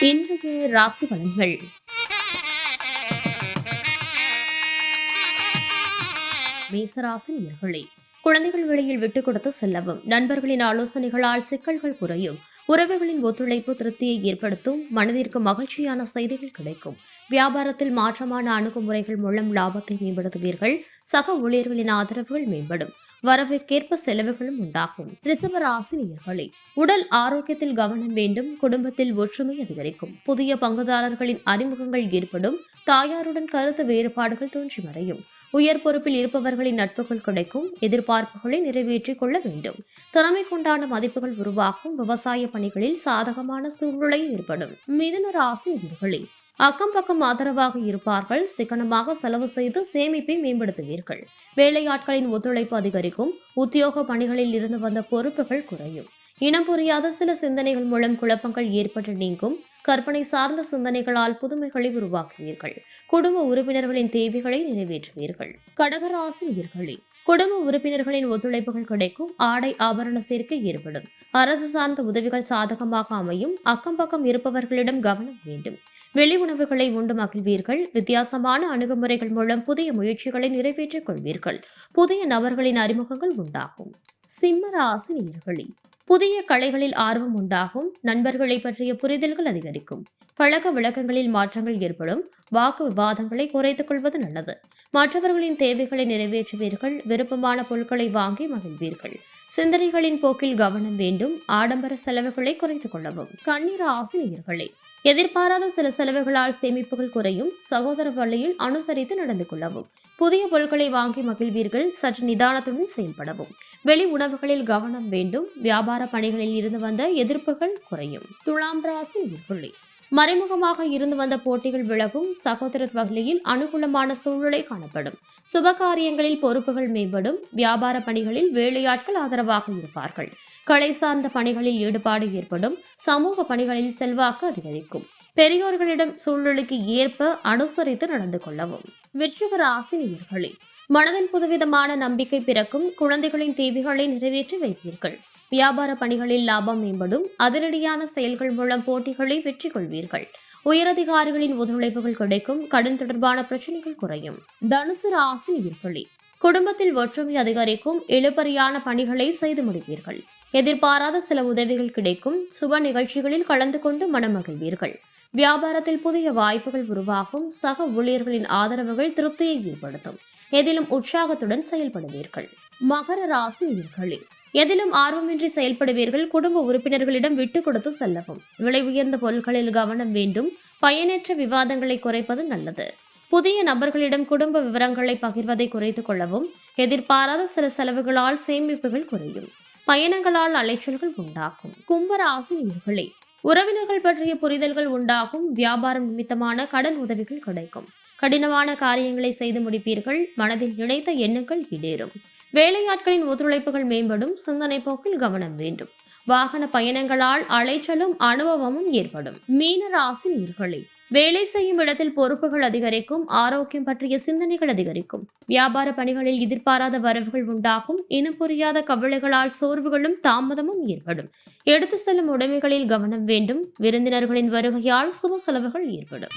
இன்றைய ராசி பலன்கள். மேசராசி நேயர்களே, குழந்தைகள் வெளியில் விட்டுக் கொடுத்து செல்லவும், நண்பர்களின் ஆலோசனைகளால் சிக்கல்கள் குறையும், உறவுகளின் ஒத்துழைப்பு திருப்தியை ஏற்படுத்தும், மனதிற்கு மகிழ்ச்சியான செய்திகள் கிடைக்கும், வியாபாரத்தில் மாற்றமான அணுகுமுறைகள் மூலம் லாபத்தை மேம்படுத்துவீர்கள், சக ஊழியர்களின் ஆதரவுகள் மேம்படும், வரவுக்கேற்ப செலவுகளும் உண்டாகும். ரிஷப ராசி நேயர்களே, உடல் ஆரோக்கியத்தில் கவனம் வேண்டும், குடும்பத்தில் ஒற்றுமை அதிகரிக்கும், புதிய பங்குதாரர்களின் அறிமுகங்கள் ஏற்படும், தாயாருடன் கருத்து வேறுபாடுகள் தோன்றி மறையும், உயர் பொறுப்பில் இருப்பவர்களின் நட்புகள் கிடைக்கும், எதிர்பார்ப்புகளை நிறைவேற்றிக் கொள்ள வேண்டும், திறமை கொண்டான மதிப்புகள் உருவாகும், விவசாய பணிகளில் சாதகமான சூழ்நிலை ஏற்படும். மிதுன ராசி நேயர்களே, அக்கம் பக்கம் ஆதரவாக இருப்பார்கள், சிக்கனமாக செலவு செய்து சேமிப்பை மேம்படுத்துவீர்கள், வேலையாட்களின் ஒத்துழைப்பு அதிகரிக்கும், உத்தியோக பணிகளில் இருந்து வந்த பொறுப்புகள் குறையும், இனம் புரியாத சில சிந்தனைகள் மூலம் குழப்பங்கள் ஏற்பட்டு நீங்கும், கற்பனை சார்ந்த சிந்தனைகளால் புதுமைகளை உருவாக்குவீர்கள், குடும்ப உறுப்பினர்களின் தேவைகளை நிறைவேற்றுவீர்கள். கடகராசி நேயர்களே, குடும்ப உறுப்பினர்களின் ஒத்துழைப்புகள் கிடைக்கும், ஆடை ஆபரண சேர்க்கை ஏற்படும், அரசு சார்ந்த உதவிகள் சாதகமாக அமையும், அக்கம் பக்கம் இருப்பவர்களிடம் கவனம் வேண்டும், வெளி உணவுகளை உண்டு மகிழ்வீர்கள், வித்தியாசமான அணுகுமுறைகள் மூலம் புதிய முயற்சிகளை நிறைவேற்றிக் கொள்வீர்கள், புதிய நபர்களின் அறிமுகங்கள் உண்டாகும். சிம்ம ராசி நேயர்களே, புதிய கலைகளில் ஆர்வம் உண்டாகும், நண்பர்களை பற்றிய புரிதல்கள் அதிகரிக்கும், பழக்க வழக்கங்களில் மாற்றங்கள் ஏற்படும், வாக்கு விவாதங்களை குறைத்துக் கொள்வது நல்லது, மற்றவர்களின் தேவைகளை நிறைவேற்றுவீர்கள், விருப்பமான பொருட்களை வாங்கி மகிழ்வீர்கள், சிந்தனைகளின் போக்கில் கவனம் வேண்டும், ஆடம்பர செலவுகளை குறைத்துக் கொள்ளவும். கன்னி ராசி நேயர்களே, எதிர்பாராத சில செலவுகளால் சேமிப்புகள் குறையும், சகோதர வழியில் அனுசரித்து நடந்து கொள்ளவும், புதிய பொருட்களை வாங்கி மகிழ்வீர்கள், சற்று நிதானத்துடன் செயல்படவும், வெளி உணவுகளில் கவனம் வேண்டும், வியாபார பணிகளில் இருந்து வந்த எதிர்ப்புகள் குறையும். துலாம் ராசி நேயர்களே, மறைமுகமாக இருந்து வந்த போட்டிகள் விலகும், சகோதர வகையில் அனுகூலமான சூழ்நிலை காணப்படும், சுபகாரியங்களில் பொறுப்புகள் மேம்படும், வியாபார பணிகளில் வேலையாட்கள் ஆதரவாக இருப்பார்கள், கலை சார்ந்த பணிகளில் ஈடுபாடு ஏற்படும், சமூக பணிகளில் செல்வாக்கு அதிகரிக்கும், பெரியோர்களிடம் சூழ்நிலைக்கு ஏற்ப அனுசரித்து நடந்து கொள்ளவும். விருச்சிக ராசி நேயர்களே, மனதில் புதுவிதமான நம்பிக்கை பிறக்கும், குழந்தைகளின் தேவைகளை நிறைவேற்றி வைப்பீர்கள், வியாபார பணிகளில் லாபம் மேம்படும், அதிரடியான செயல்கள் மூலம் போட்டிகளை வெற்றி கொள்வீர்கள், உயரதிகாரிகளின் ஒத்துழைப்புகள் கிடைக்கும், கடன் தொடர்பான பிரச்சனைகள் குறையும். தனுசு ராசி நேயர்களே, குடும்பத்தில் ஒற்றுமை அதிகரிக்கும், இழுபறியான பணிகளை செய்து முடிப்பீர்கள், எதிர்பாராத சில உதவிகள் கிடைக்கும், சுப நிகழ்ச்சிகளில் கலந்து கொண்டு மனமகிழ்வீர்கள், வியாபாரத்தில் புதிய வாய்ப்புகள் உருவாகும், சக ஊழியர்களின் ஆதரவுகள் திருப்தியை ஏற்படுத்தும், எதிலும் உற்சாகத்துடன் செயல்படுவீர்கள். மகர ராசி நேயர்களே, எதிலும் ஆர்வமின்றி செயல்படுவீர்கள், குடும்ப உறுப்பினர்களிடம் விட்டுக் கொடுத்து செல்லவும், விலை உயர்ந்த பொருட்களில் கவனம் வேண்டும், பயனற்ற விவாதங்களை குறைப்பது நல்லது, புதிய நபர்களிடம் குடும்ப விவரங்களை பகிர்வதை குறைத்துக் கொள்ளவும், எதிர்பாராத சில செலவுகளால் சேமிப்புகள் குறையும், பயணங்களால் அலைச்சல்கள் உண்டாகும். கும்பராசி நேயர்களே, உறவினர்கள் பற்றிய புரிதல்கள் உண்டாகும், வியாபாரம் நிமித்தமான கடன் உதவிகள் கிடைக்கும், கடினமான காரியங்களை செய்து முடிப்பீர்கள், மனதில் நினைத்த எண்ணங்கள் ஈடேறும், வேலையாட்களின் ஒத்துழைப்புகள் மேம்படும், சிந்தனை போக்கில் கவனம் வேண்டும், வாகன பயணங்களால் அலைச்சலும் அனுபவமும் ஏற்படும். மீன ராசி நேயர்களே, வேலை செய்யும் இடத்தில் பொறுப்புகள் அதிகரிக்கும், ஆரோக்கியம் பற்றிய சிந்தனைகள் அதிகரிக்கும், வியாபார பணிகளில் எதிர்பாராத வரவுகள் உண்டாகும், இனம் புரியாத கவலைகளால் சோர்வுகளும் தாமதமும் ஏற்படும், எடுத்து செல்லும் உடைமைகளில் கவனம் வேண்டும், விருந்தினர்களின் வருகையால் சுப செலவுகள் ஏற்படும்.